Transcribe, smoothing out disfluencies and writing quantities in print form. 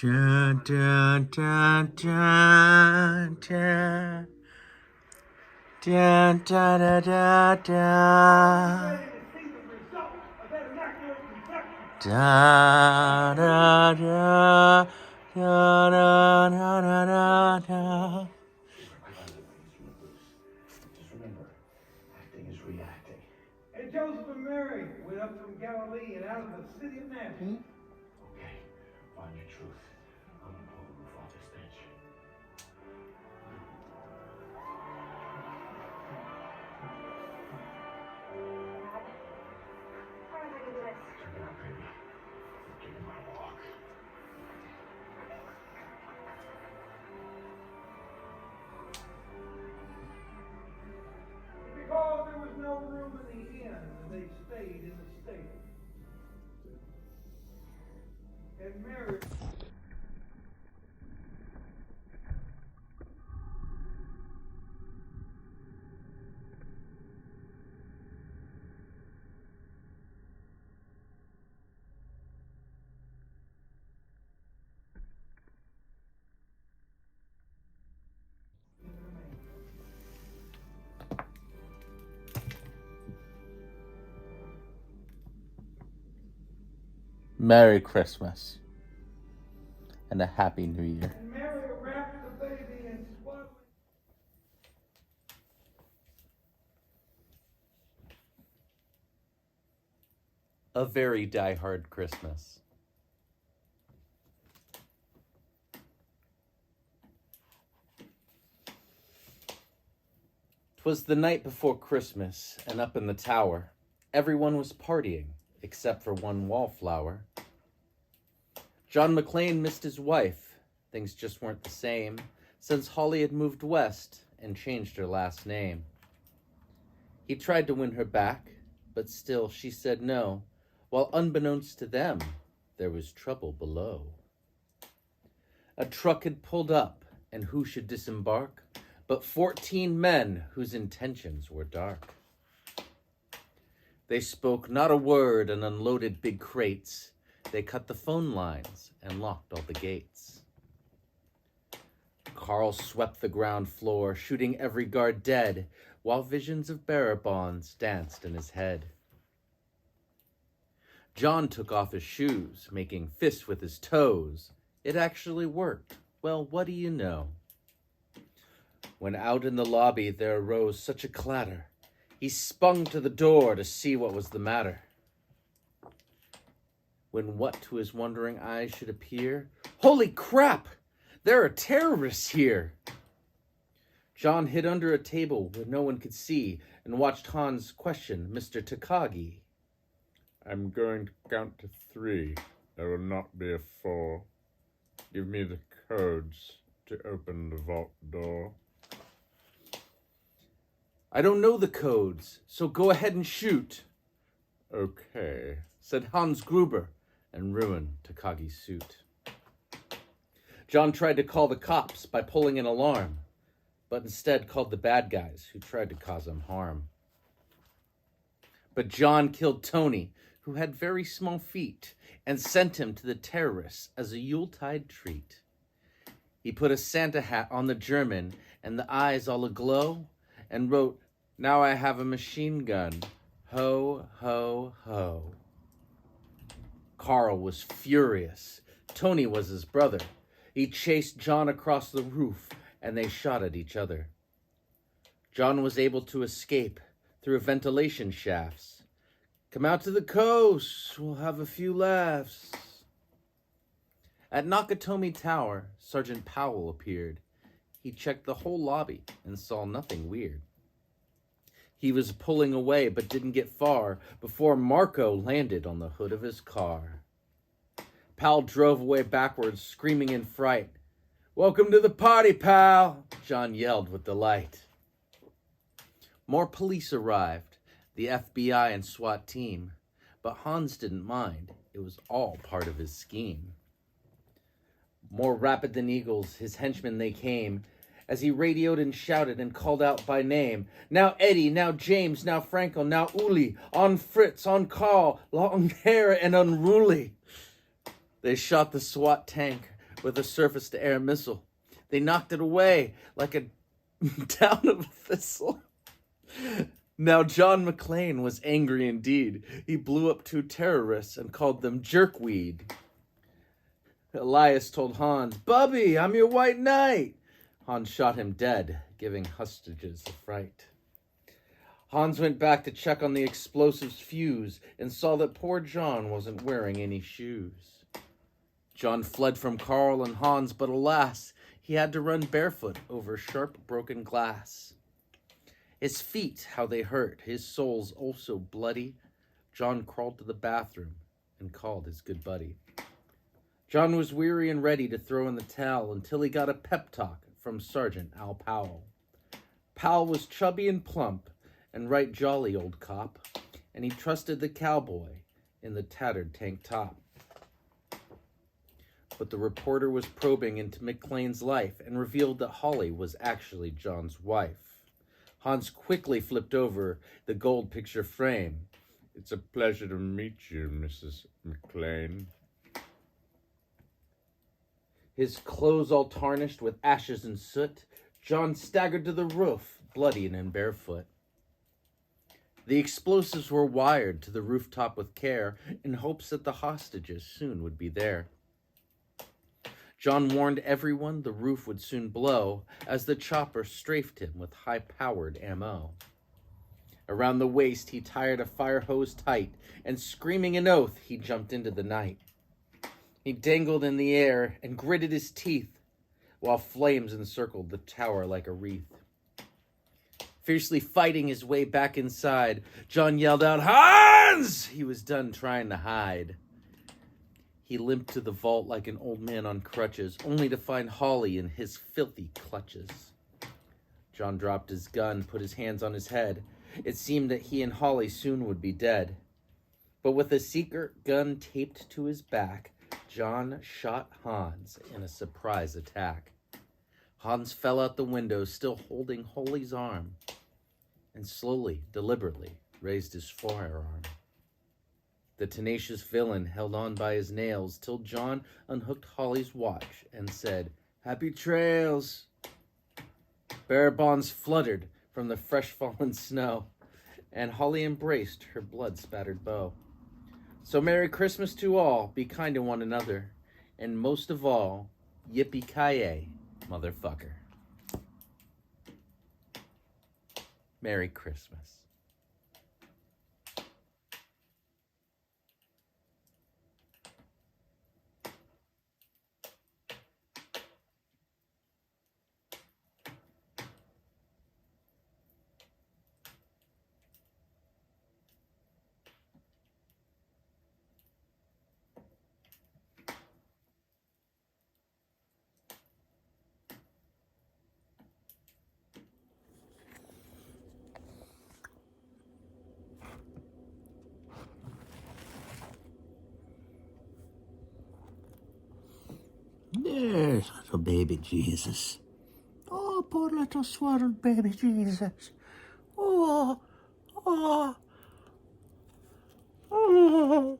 Da, da, da, da, da. Da, da, da, da, da. Da, da, da, da, da, da, da, da. Just remember, acting is reacting. And Joseph and Mary went up from Galilee and out of the city of Nazareth. Okay, find your truth. I'm gonna pull the roof off this bench. How am I gonna do this? Check it out, baby. Give me my walk. Because there was no room in the inn, they stayed in the stable. And Mary. Merry Christmas and a Happy New Year. And Mary wrapped the baby in swaddling. A very die-hard Christmas. 'Twas the night before Christmas, and up in the tower, everyone was partying, except for one wallflower. John McClane missed his wife. Things just weren't the same since Holly had moved west and changed her last name. He tried to win her back, but still she said no, while unbeknownst to them, there was trouble below. A truck had pulled up, and who should disembark but 14 men whose intentions were dark. They spoke not a word and unloaded big crates. They cut the phone lines and locked all the gates. Carl swept the ground floor, shooting every guard dead, while visions of bearer bonds danced in his head. John took off his shoes, making fists with his toes. It actually worked. Well, what do you know? When out in the lobby there arose such a clatter, he spun to the door to see what was the matter. When what to his wondering eyes should appear, holy crap! There are terrorists here! John hid under a table where no one could see and watched Hans question Mr. Takagi. I'm going to count to 3. There will not be a 4. Give me the codes to open the vault door. I don't know the codes, so go ahead and shoot, Okay. said Hans Gruber and ruined Takagi's suit. John tried to call the cops by pulling an alarm, but instead called the bad guys who tried to cause him harm. But John killed Tony, who had very small feet, and sent him to the terrorists as a Yuletide treat. He put a Santa hat on the German and the eyes all aglow, and wrote, "Now I have a machine gun. Ho, ho, ho." Carl was furious. Tony was his brother. He chased John across the roof, and they shot at each other. John was able to escape through ventilation shafts. "Come out to the coast, we'll have a few laughs." At Nakatomi Tower, Sergeant Powell appeared. He checked the whole lobby and saw nothing weird. He was pulling away but didn't get far before Marco landed on the hood of his car. Pal drove away backwards, screaming in fright. "Welcome to the party, pal," John yelled with delight. More police arrived, the FBI and SWAT team, but Hans didn't mind. It was all part of his scheme. More rapid than eagles, his henchmen they came, as he radioed and shouted and called out by name. "Now Eddie, now James, now Franco, now Uli, on Fritz, on Carl, long hair and unruly." They shot the SWAT tank, with a surface-to-air missile. They knocked it away like a down of a thistle. Now John McClane was angry indeed. He blew up 2 terrorists and called them jerkweed. Elias told Hans, "Bubby, I'm your white knight." Hans shot him dead, giving hostages a fright. Hans went back to check on the explosives fuse and saw that poor John wasn't wearing any shoes. John fled from Carl and Hans, but alas, he had to run barefoot over sharp broken glass. His feet, how they hurt, his soles also bloody. John crawled to the bathroom and called his good buddy. John was weary and ready to throw in the towel until he got a pep talk from Sergeant Al Powell. Powell was chubby and plump and right jolly old cop, and he trusted the cowboy in the tattered tank top. But the reporter was probing into McClane's life and revealed that Holly was actually John's wife. Hans quickly flipped over the gold picture frame. "It's a pleasure to meet you, Mrs. McClane." His clothes all tarnished with ashes and soot, John staggered to the roof, bloody and barefoot. The explosives were wired to the rooftop with care in hopes that the hostages soon would be there. John warned everyone the roof would soon blow as the chopper strafed him with high-powered ammo. Around the waist he tied a fire hose tight, and screaming an oath, he jumped into the night. He dangled in the air and gritted his teeth, while flames encircled the tower like a wreath. Fiercely fighting his way back inside, John yelled out, "Hans!" He was done trying to hide. He limped to the vault like an old man on crutches, only to find Holly in his filthy clutches. John dropped his gun, put his hands on his head. It seemed that he and Holly soon would be dead. But with a secret gun taped to his back, John shot Hans in a surprise attack. Hans fell out the window, still holding Holly's arm, and slowly, deliberately, raised his firearm. The tenacious villain held on by his nails till John unhooked Holly's watch and said, "Happy trails." Bear bonds fluttered from the fresh-fallen snow, and Holly embraced her blood-spattered bow. So Merry Christmas to all, be kind to one another, and most of all, yippee-ki-yay, motherfucker. Merry Christmas. There's little baby Jesus. Oh, poor little swaddled baby Jesus. Oh, oh, oh.